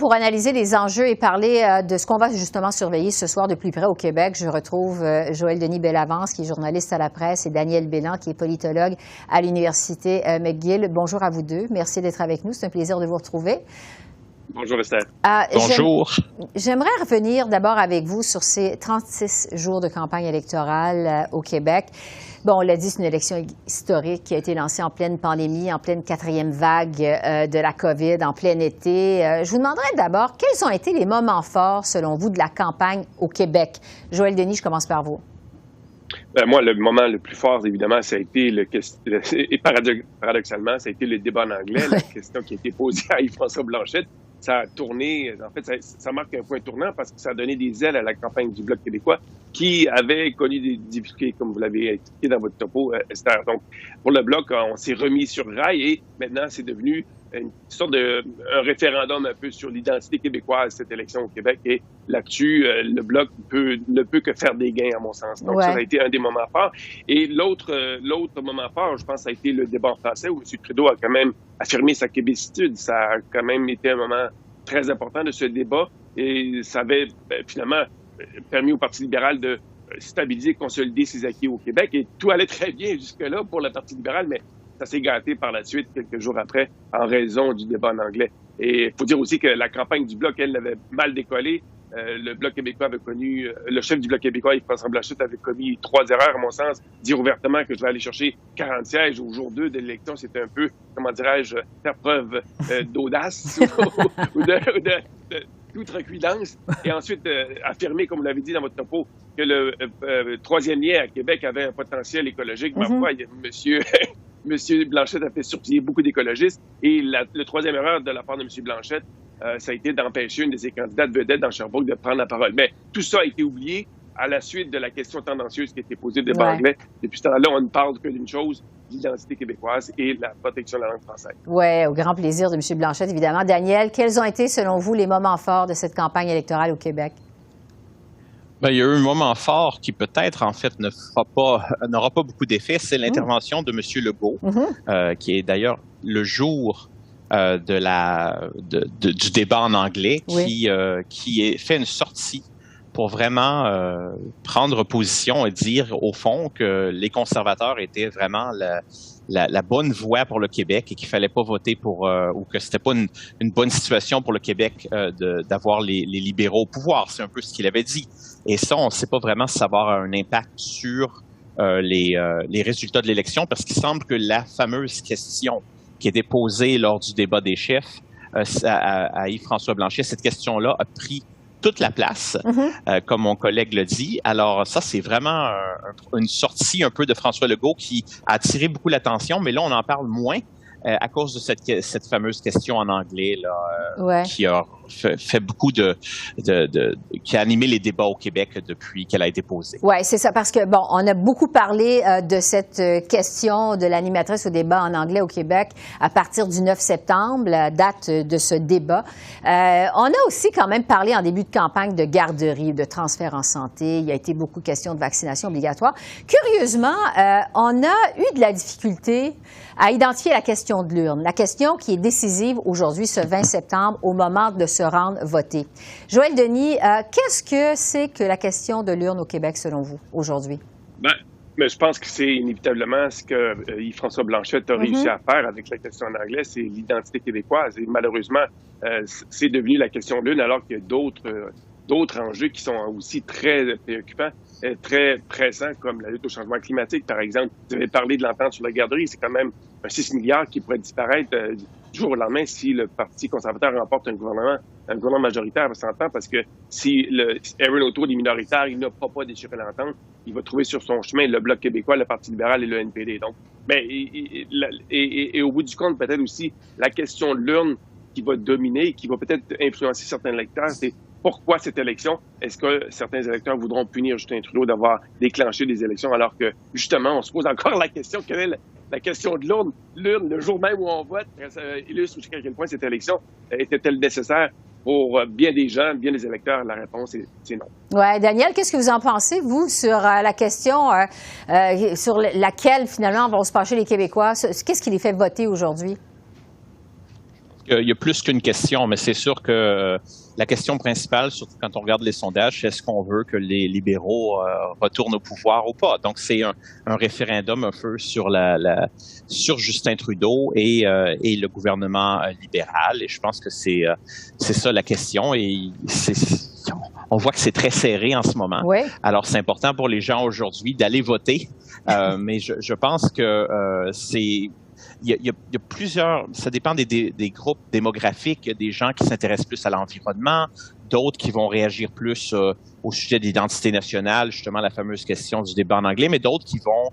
pour analyser les enjeux et parler de ce qu'on va justement surveiller ce soir de plus près au Québec, je retrouve Joël Denis Bellavance, qui est journaliste à la presse, et Daniel Bélan, qui est politologue à l'Université McGill. Bonjour à vous deux. Merci d'être avec nous. C'est un plaisir de vous retrouver. Bonjour, Esther. Bonjour. J'aimerais revenir d'abord avec vous sur ces 36 jours de campagne électorale au Québec. Bon, on l'a dit, c'est une élection historique qui a été lancée en pleine pandémie, en pleine 4e vague de la COVID, en plein été. Je vous demanderais d'abord, quels ont été les moments forts, selon vous, de la campagne au Québec? Joël Denis, je commence par vous. Moi, le moment le plus fort, évidemment, ça a été et paradoxalement, ça a été le débat en anglais, la question qui a été posée à Yves-François Blanchet. Ça a tourné, en fait, ça marque un point tournant parce que ça a donné des ailes à la campagne du Bloc québécois qui avait connu des difficultés, comme vous l'avez expliqué dans votre topo, Esther. Donc, pour le Bloc, on s'est remis sur rail et maintenant, c'est devenu une sorte un référendum un peu sur l'identité québécoise, cette élection au Québec. Et là-dessus, le Bloc ne peut que faire des gains, à mon sens. Donc, ça a été un des moments forts. Et l'autre moment fort, je pense, ça a été le débat en français où M. Trudeau a quand même affirmé sa québécitude. Ça a quand même été un moment très important de ce débat et ça avait finalement permis au Parti libéral de stabiliser, consolider ses acquis au Québec. Et tout allait très bien jusque-là pour le Parti libéral, mais ça s'est gâté par la suite, quelques jours après, en raison du débat en anglais. Et il faut dire aussi que la campagne du Bloc, elle, avait mal décollé. Le Bloc québécois avait connu, le chef du Bloc québécois, Yves-François Blanchet, avait commis 3 erreurs, à mon sens. Dire ouvertement que je vais aller chercher 40 sièges au jour 2 de l'élection, c'était un peu, comment dirais-je, faire preuve d'audace ou de d'outrecuidance. Et ensuite, affirmer, comme vous l'avez dit dans votre topo, que le troisième lien à Québec avait un potentiel écologique. Ma foi, Monsieur Blanchet a fait sourciller beaucoup d'écologistes. Et la troisième erreur de la part de M. Blanchet, ça a été d'empêcher une de ses candidates vedettes dans Sherbrooke de prendre la parole. Mais tout ça a été oublié à la suite de la question tendancieuse qui a été posée de débat anglais. Depuis ce temps-là, on ne parle que d'une chose, l'identité québécoise et la protection de la langue française. Oui, au grand plaisir de M. Blanchet, évidemment. Daniel, quels ont été, selon vous, les moments forts de cette campagne électorale au Québec? Bien, il y a eu un moment fort qui peut-être, en fait, n'aura pas beaucoup d'effet. C'est l'intervention de M. Legault, qui est d'ailleurs le jour du débat en anglais, qui fait une sortie pour vraiment prendre position et dire, au fond, que les conservateurs étaient vraiment la bonne voie pour le Québec et qu'il fallait pas voter pour ou que c'était pas une bonne situation pour le Québec d'avoir les libéraux au pouvoir. C'est un peu ce qu'il avait dit. Et ça, on ne sait pas vraiment si ça va avoir un impact sur les résultats de l'élection, parce qu'il semble que la fameuse question qui était posée lors du débat des chefs à Yves-François Blanchet, cette question-là a pris toute la place, comme mon collègue le dit. Alors ça, c'est vraiment une sortie un peu de François Legault qui a attiré beaucoup l'attention, mais là, on en parle moins à cause de cette fameuse question en anglais là, qui a fait beaucoup qui a animé les débats au Québec depuis qu'elle a été posée. Oui, c'est ça, parce que, bon, on a beaucoup parlé de cette question de l'animatrice au débat en anglais au Québec à partir du 9 septembre, la date de ce débat. On a aussi quand même parlé en début de campagne de garderie, de transfert en santé. Il y a été beaucoup question de vaccination obligatoire. Curieusement, on a eu de la difficulté à identifier la question de l'urne, la question qui est décisive aujourd'hui, ce 20 septembre, au moment de se rendre voter. Joël Denis, qu'est-ce que c'est que la question de l'urne au Québec, selon vous, aujourd'hui? Mais je pense que c'est inévitablement ce que Yves-François Blanchet a réussi à faire avec la question en anglais, c'est l'identité québécoise. Et malheureusement, c'est devenu la question de l'urne, alors qu'il y a d'autres enjeux qui sont aussi très préoccupants, très pressants, comme la lutte au changement climatique, par exemple. Vous avez parlé de l'entente sur la garderie, c'est quand même 6 milliards qui pourraient disparaître du jour au lendemain si le Parti conservateur remporte un gouvernement majoritaire à 100 ans, parce que si Erin O'Toole est minoritaire, il ne pourra pas déchirer l'entente. Il va trouver sur son chemin le Bloc québécois, le Parti libéral et le NPD. Donc, et au bout du compte, peut-être aussi la question de l'urne qui va dominer, qui va peut-être influencer certains électeurs, c'est pourquoi cette élection? Est-ce que certains électeurs voudront punir Justin Trudeau d'avoir déclenché des élections, alors que, justement, on se pose encore la question, quelle est la question de l'urne? L'urne, le jour même où on vote, ça illustre jusqu'à quel point cette élection était-elle nécessaire pour bien des gens, bien des électeurs? La réponse, c'est non. Oui, Daniel, qu'est-ce que vous en pensez, vous, sur la question sur laquelle, finalement, vont se pencher les Québécois? Qu'est-ce qui les fait voter aujourd'hui? Il y a plus qu'une question, mais c'est sûr que la question principale, surtout quand on regarde les sondages, c'est est-ce qu'on veut que les libéraux retournent au pouvoir ou pas? Donc, c'est un référendum un peu sur sur Justin Trudeau et le gouvernement libéral. Et je pense que c'est ça la question. Et on voit que c'est très serré en ce moment. Oui. Alors, c'est important pour les gens aujourd'hui d'aller voter. Mais je pense que il y a plusieurs, ça dépend des groupes démographiques. Il y a des gens qui s'intéressent plus à l'environnement, d'autres qui vont réagir plus au sujet de l'identité nationale, justement la fameuse question du débat en anglais, mais d'autres qui vont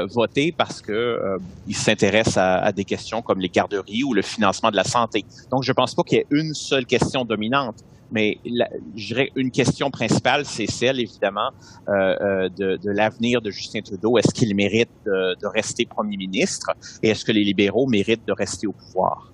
voter parce que ils s'intéressent à des questions comme les garderies ou le financement de la santé. Donc, je pense pas qu'il y ait une seule question dominante. Mais je dirais une question principale, c'est celle, évidemment, de l'avenir de Justin Trudeau. Est-ce qu'il mérite de rester premier ministre et est-ce que les libéraux méritent de rester au pouvoir?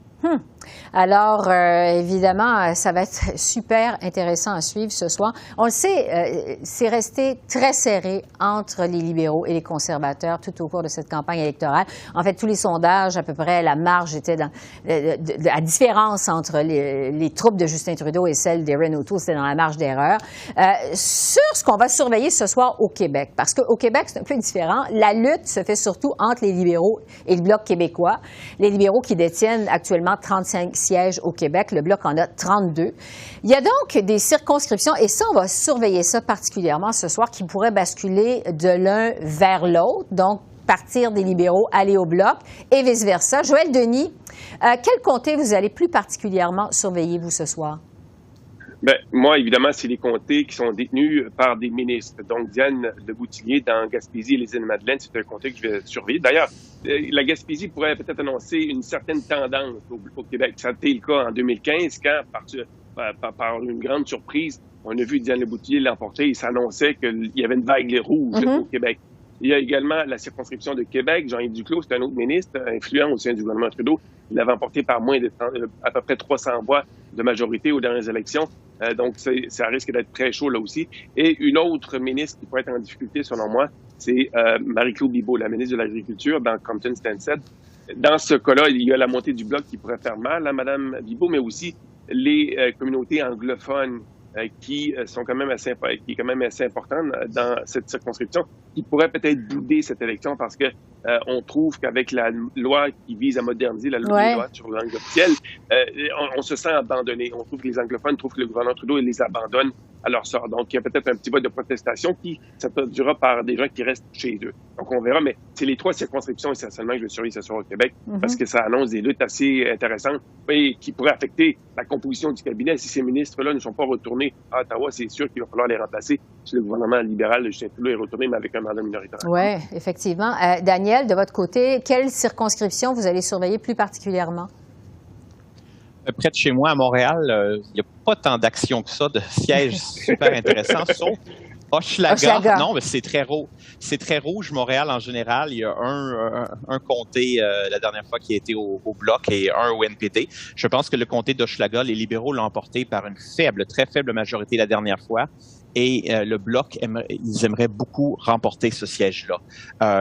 Alors, évidemment, ça va être super intéressant à suivre ce soir. On le sait, c'est resté très serré entre les libéraux et les conservateurs tout au cours de cette campagne électorale. En fait, tous les sondages, à peu près, la marge était la différence entre les troupes de Justin Trudeau et celles d'Erin O'Toole, c'était dans la marge d'erreur. Sur ce qu'on va surveiller ce soir au Québec, parce qu'au Québec, c'est un peu différent. La lutte se fait surtout entre les libéraux et le Bloc québécois. Les libéraux qui détiennent actuellement 35 sièges au Québec. Le Bloc en a 32. Il y a donc des circonscriptions, et ça, on va surveiller ça particulièrement ce soir, qui pourraient basculer de l'un vers l'autre. Donc, partir des libéraux, aller au Bloc, et vice-versa. Joël Denis, quel comté vous allez plus particulièrement surveiller, vous, ce soir? Ben, moi, évidemment, c'est les comtés qui sont détenus par des ministres. Donc, Diane Leboutillier, dans Gaspésie et les Îles-Madeleines, c'est un comté que je vais surveiller. D'ailleurs, la Gaspésie pourrait peut-être annoncer une certaine tendance au Québec. Ça a été le cas en 2015, quand, par une grande surprise, on a vu Diane Leboutillier l'emporter. Il s'annonçait qu'il y avait une vague rouge au Québec. Il y a également la circonscription de Québec. Jean-Yves Duclos, c'est un autre ministre influent au sein du gouvernement Trudeau. Il l'avait emporté par à peu près 300 voix de majorité aux dernières élections. Donc, ça risque d'être très chaud là aussi. Et une autre ministre qui pourrait être en difficulté, selon moi, c'est Marie-Claude Bibeau, la ministre de l'Agriculture dans Compton-Stensted. Dans ce cas-là, il y a la montée du Bloc qui pourrait faire mal à Mme Bibeau, mais aussi les communautés anglophones qui est quand même assez importante dans cette circonscription, qui pourrait peut-être bouder cette élection parce que on trouve qu'avec la loi qui vise à moderniser la loi sur la langue officielle, on se sent abandonné. On trouve que les anglophones trouvent que le gouvernement Trudeau les abandonne à leur sort. Donc, il y a peut-être un petit vote de protestation qui s'introduira par des gens qui restent chez eux. Donc, on verra, mais c'est les 3 circonscriptions essentiellement que je vais surveiller ce soir au Québec parce que ça annonce des luttes assez intéressantes et qui pourraient affecter la composition du cabinet. Si ces ministres-là ne sont pas retournés à Ottawa, c'est sûr qu'il va falloir les remplacer si le gouvernement libéral de Justin Trudeau est retourné, mais avec un mandat minoritaire. Oui, effectivement. Daniel, de votre côté, quelle circonscription vous allez surveiller plus particulièrement? Près de chez moi, à Montréal, il n'y a pas tant d'actions que ça, de sièges super intéressants, sauf Hochelaga. Non, mais c'est très rouge. C'est très rouge, Montréal, en général. Il y a un comté, la dernière fois, qui a été au Bloc et un au NPD. Je pense que le comté d'Hochelaga, les libéraux l'ont emporté par une très faible majorité la dernière fois. Et le Bloc, ils aimeraient beaucoup remporter ce siège-là.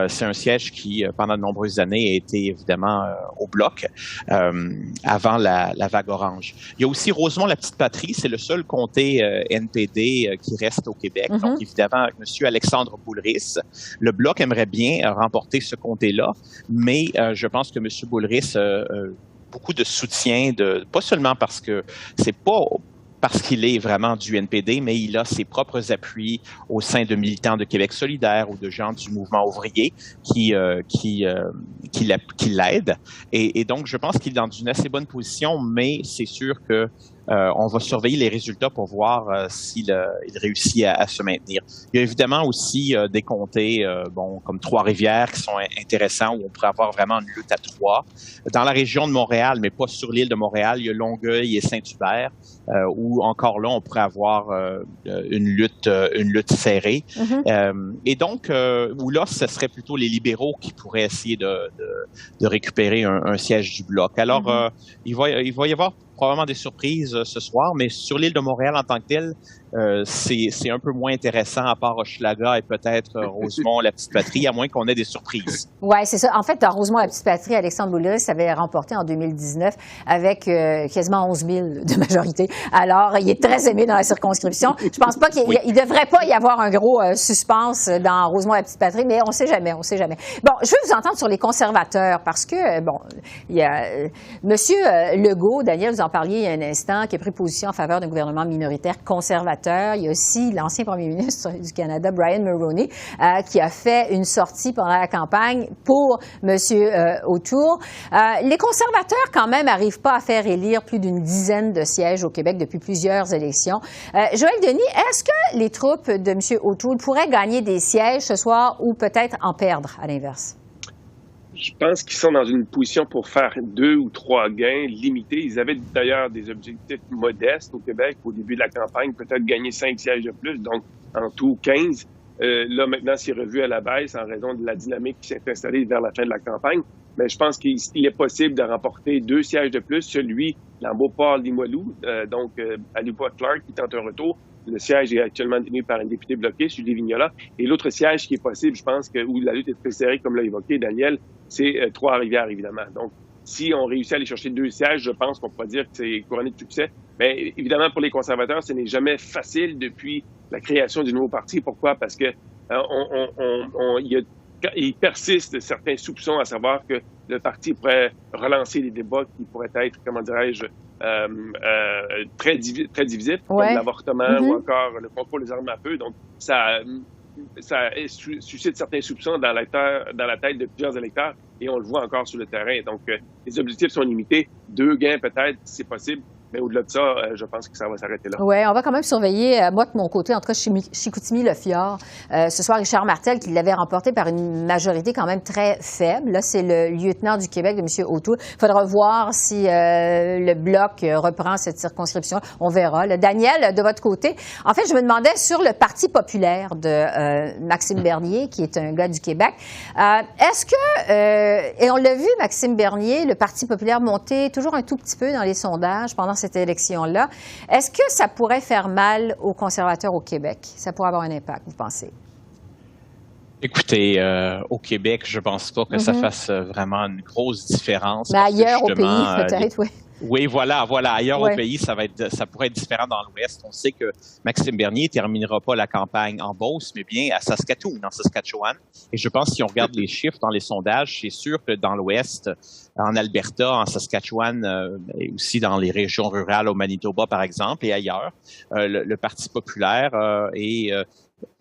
C'est un siège qui, pendant de nombreuses années, a été évidemment au Bloc avant la vague orange. Il y a aussi Rosemont-la-Petite-Patrie, c'est le seul comté NPD qui reste au Québec. Donc, évidemment, avec M. Alexandre Boulris, le Bloc aimerait bien remporter ce comté-là, mais je pense que M. Boulris a beaucoup de soutien, pas seulement parce que c'est pas parce qu'il est vraiment du NPD, mais il a ses propres appuis au sein de militants de Québec solidaire ou de gens du mouvement ouvrier qui l'aident. Et donc, je pense qu'il est dans une assez bonne position, mais c'est sûr que on va surveiller les résultats pour voir s'il réussit à se maintenir. Il y a évidemment aussi des comtés, comme Trois-Rivières, qui sont intéressants, où on pourrait avoir vraiment une lutte à 3. Dans la région de Montréal, mais pas sur l'île de Montréal, il y a Longueuil et Saint-Hubert, où encore là, on pourrait avoir une lutte serrée. Et donc, où là, ce serait plutôt les libéraux qui pourraient essayer de récupérer un siège du Bloc. Alors, il va y avoir probablement des surprises ce soir, mais sur l'île de Montréal en tant que telle, c'est un peu moins intéressant à part Hochelaga et peut-être Rosemont, la petite patrie, à moins qu'on ait des surprises. Oui, c'est ça. En fait, dans Rosemont, la petite patrie, Alexandre Boulris avait remporté en 2019 avec quasiment 11 000 de majorité. Alors, il est très aimé dans la circonscription. Je pense pas qu'il devrait pas y avoir un gros suspense dans Rosemont, la petite patrie, mais on sait jamais, on sait jamais. Bon, je veux vous entendre sur les conservateurs parce que, bon, il y a Monsieur Legault, Daniel, vous en parliez il y a un instant, qui a pris position en faveur d'un gouvernement minoritaire conservateur. Il y a aussi l'ancien premier ministre du Canada, Brian Mulroney, qui a fait une sortie pendant la campagne pour M. O'Toole. Les conservateurs, quand même, n'arrivent pas à faire élire plus d'une dizaine de sièges au Québec depuis plusieurs élections. Joël Denis, est-ce que les troupes de M. O'Toole pourraient gagner des sièges ce soir ou peut-être en perdre, à l'inverse? Je pense qu'ils sont dans une position pour faire 2 ou 3 gains limités. Ils avaient d'ailleurs des objectifs modestes au Québec au début de la campagne, peut-être gagner 5 sièges de plus, donc en tout 15. Là, maintenant, c'est revu à la baisse en raison de la dynamique qui s'est installée vers la fin de la campagne. Mais je pense qu'il est possible de remporter 2 sièges de plus, celui Lambeau-Port-Limoilou, donc Alipois-Clark qui tente un retour. Le siège est actuellement détenu par un député bloqué, Julie Vignola. Et l'autre siège qui est possible, je pense, où la lutte est très serrée, comme l'a évoqué Daniel, c'est Trois-Rivières, évidemment. Donc, si on réussit à aller chercher 2 sièges, je pense qu'on pourra dire que c'est couronné de succès. Mais évidemment, pour les conservateurs, ce n'est jamais facile depuis la création du nouveau parti. Pourquoi? Parce que il persiste certains soupçons à savoir que le parti pourrait relancer des débats qui pourraient être, comment dirais-je, très divisifs, comme l'avortement ou encore le contrôle des armes à feu. Donc, ça suscite certains soupçons dans la tête de plusieurs électeurs et on le voit encore sur le terrain. Donc, les objectifs sont limités. 2 gains peut-être, c'est possible. Mais au-delà de ça, je pense que ça va s'arrêter là. Oui, on va quand même surveiller, moi de mon côté, en tout cas, Chicoutimi-Le-Fjord. Ce soir, Richard Martel, qui l'avait remporté par une majorité quand même très faible. Là, c'est le lieutenant du Québec de M. O'Toole. Il faudra voir si le Bloc reprend cette circonscription. On verra. Daniel, de votre côté, en fait, je me demandais sur le Parti populaire de Maxime Bernier, qui est un gars du Québec. Est-ce que, et on l'a vu, Maxime Bernier, le Parti populaire monter toujours un tout petit peu dans les sondages pendant cette élection-là. Est-ce que ça pourrait faire mal aux conservateurs au Québec? Ça pourrait avoir un impact, vous pensez? Écoutez, au Québec, je pense pas que ça fasse vraiment une grosse différence. Mais ailleurs au pays, peut-être, oui. Oui, voilà. Ailleurs au pays, ça pourrait être différent dans l'Ouest. On sait que Maxime Bernier terminera pas la campagne en Beauce, mais bien à Saskatoon, en Saskatchewan. Et je pense que si on regarde les chiffres dans les sondages, c'est sûr que dans l'Ouest, en Alberta, en Saskatchewan, et aussi dans les régions rurales au Manitoba, par exemple, et ailleurs, le Parti populaire est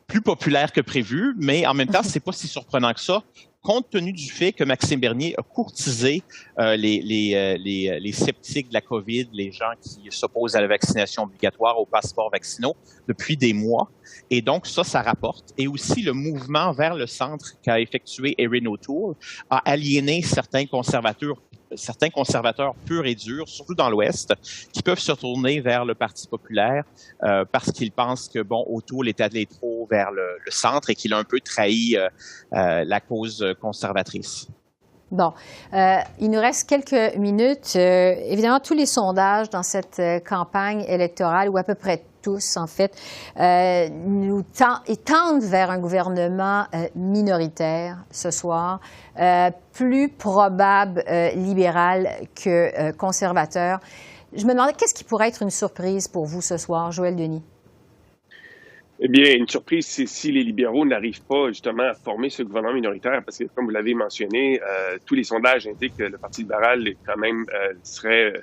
plus populaire que prévu, mais en même temps, c'est pas si surprenant que ça, compte tenu du fait que Maxime Bernier a courtisé les sceptiques de la COVID, les gens qui s'opposent à la vaccination obligatoire, aux passeports vaccinaux, depuis des mois. Et donc, ça rapporte. Et aussi, le mouvement vers le centre qu'a effectué Erin O'Toole a aliéné certains conservateurs purs et durs, surtout dans l'Ouest, qui peuvent se tourner vers le Parti populaire parce qu'ils pensent que, bon, O'Toole est allé trop vers le centre et qu'il a un peu trahi la cause conservatrice. Bon, il nous reste quelques minutes. Évidemment, tous les sondages dans cette campagne électorale, ou à peu près tous, en fait, tendent vers un gouvernement minoritaire ce soir, plus probable libéral que conservateur. Je me demandais, qu'est-ce qui pourrait être une surprise pour vous ce soir, Joël Denis? Eh bien, une surprise, c'est si les libéraux n'arrivent pas justement à former ce gouvernement minoritaire, parce que comme vous l'avez mentionné, tous les sondages indiquent que le Parti libéral est quand même serait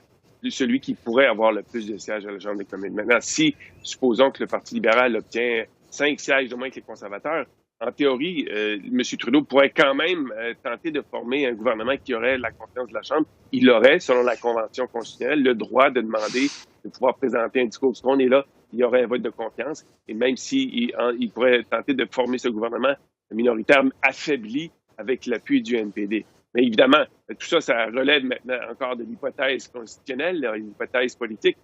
celui qui pourrait avoir le plus de sièges à la Chambre des communes. Maintenant, si, supposons que le Parti libéral obtient 5 sièges de moins que les conservateurs, en théorie, M. Trudeau pourrait quand même tenter de former un gouvernement qui aurait la confiance de la Chambre. Il aurait, selon la Convention constitutionnelle, le droit de demander de pouvoir présenter un discours du trône. Et là, il y aurait un vote de confiance. Et même s'il pourrait tenter de former ce gouvernement minoritaire affaibli avec l'appui du NPD. Mais évidemment, tout ça, ça relève maintenant encore de l'hypothèse constitutionnelle, une hypothèse politique.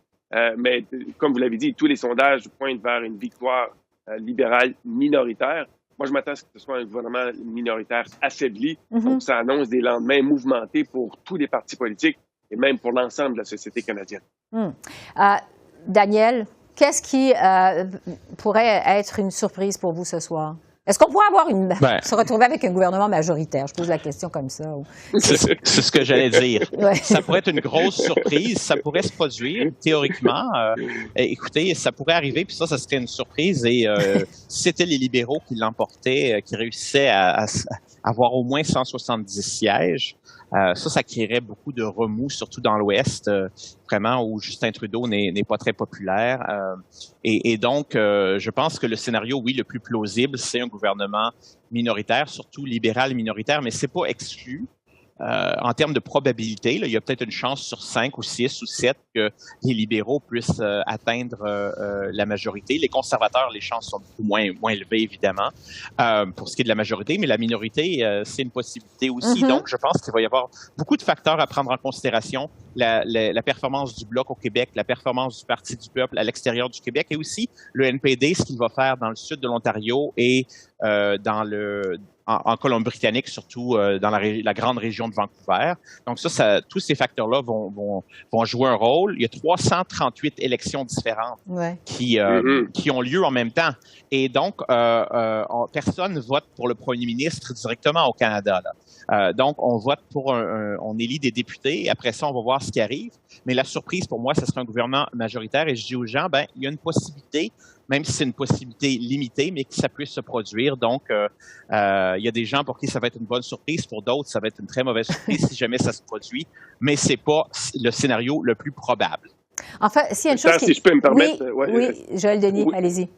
Mais comme vous l'avez dit, tous les sondages pointent vers une victoire libérale minoritaire. Moi, je m'attends à ce que ce soit un gouvernement minoritaire affaibli. Donc, ça annonce des lendemains mouvementés pour tous les partis politiques et même pour l'ensemble de la société canadienne. Daniel, qu'est-ce qui pourrait être une surprise pour vous ce soir? Est-ce qu'on pourrait avoir se retrouver avec un gouvernement majoritaire? Je pose la question comme ça. C'est ce que j'allais dire. Ouais. Ça pourrait être une grosse surprise. Ça pourrait se produire, théoriquement. Écoutez, ça pourrait arriver, puis ça serait une surprise. Et si c'était les libéraux qui l'emportaient, qui réussissaient à avoir au moins 170 sièges, ça créerait beaucoup de remous, surtout dans l'Ouest, vraiment, où Justin Trudeau n'est pas très populaire. Et donc, je pense que le scénario, oui, le plus plausible, c'est un gouvernement minoritaire, surtout libéral minoritaire, mais c'est pas exclu. En termes de probabilité, là, il y a peut-être une chance sur 5 ou 6 ou 7 que les libéraux puissent atteindre la majorité. Les conservateurs, les chances sont beaucoup moins élevées, évidemment, pour ce qui est de la majorité, mais la minorité, c'est une possibilité aussi. Donc, je pense qu'il va y avoir beaucoup de facteurs à prendre en considération. La performance du Bloc au Québec, la performance du Parti du peuple à l'extérieur du Québec et aussi le NPD, ce qu'il va faire dans le sud de l'Ontario et en Colombie-Britannique, surtout dans la grande région de Vancouver. Donc tous ces facteurs-là vont jouer un rôle. Il y a 338 élections différentes qui ont lieu en même temps. Et donc, personne ne vote pour le premier ministre directement au Canada, là. Donc, on vote on élit des députés. Après ça, on va voir ce qui arrive. Mais la surprise, pour moi, ce serait un gouvernement majoritaire. Et je dis aux gens, il y a une possibilité, même si c'est une possibilité limitée, mais que ça puisse se produire. Donc, il y a des gens pour qui ça va être une bonne surprise. Pour d'autres, ça va être une très mauvaise surprise si jamais ça se produit. Mais c'est pas le scénario le plus probable. Enfin, s'il y a une chose si je peux me permettre... Oui, Joël Denis, allez-y.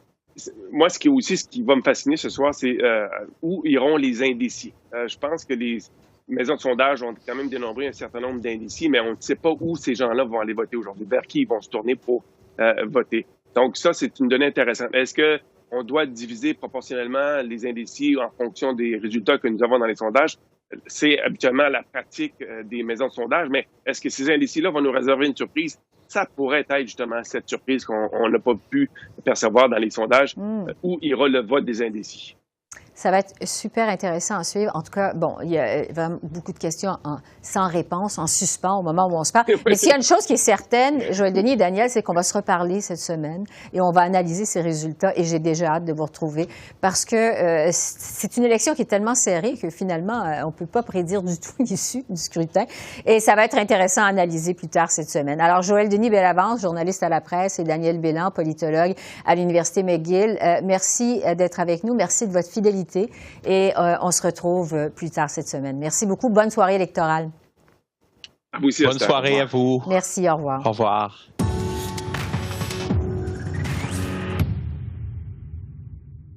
Moi, ce qui va me fasciner ce soir, c'est où iront les indécis. Je pense que les maisons de sondage ont quand même dénombré un certain nombre d'indécis, mais on ne sait pas où ces gens-là vont aller voter aujourd'hui, vers qui ils vont se tourner pour voter. Donc ça, c'est une donnée intéressante. Est-ce qu'on doit diviser proportionnellement les indécis en fonction des résultats que nous avons dans les sondages? C'est habituellement la pratique des maisons de sondage, mais est-ce que ces indécis-là vont nous réserver une surprise? Ça pourrait être justement cette surprise qu'on n'a pas pu percevoir dans les sondages, où ira le vote des indécis. Ça va être super intéressant à suivre. En tout cas, il y a vraiment beaucoup de questions sans réponse, en suspens au moment où on se parle. Mais s'il y a une chose qui est certaine, Joël Denis et Daniel, c'est qu'on va se reparler cette semaine et on va analyser ces résultats et j'ai déjà hâte de vous retrouver parce que c'est une élection qui est tellement serrée que finalement, on ne peut pas prédire du tout l'issue du scrutin et ça va être intéressant à analyser plus tard cette semaine. Alors, Joël Denis Bellavance, journaliste à la presse, et Daniel Bélan, politologue à l'Université McGill, merci d'être avec nous. Merci de votre fidélité. Et on se retrouve plus tard cette semaine. Merci beaucoup. Bonne soirée électorale. À vous aussi, Bonne soirée à vous. Merci. Au revoir. Au revoir.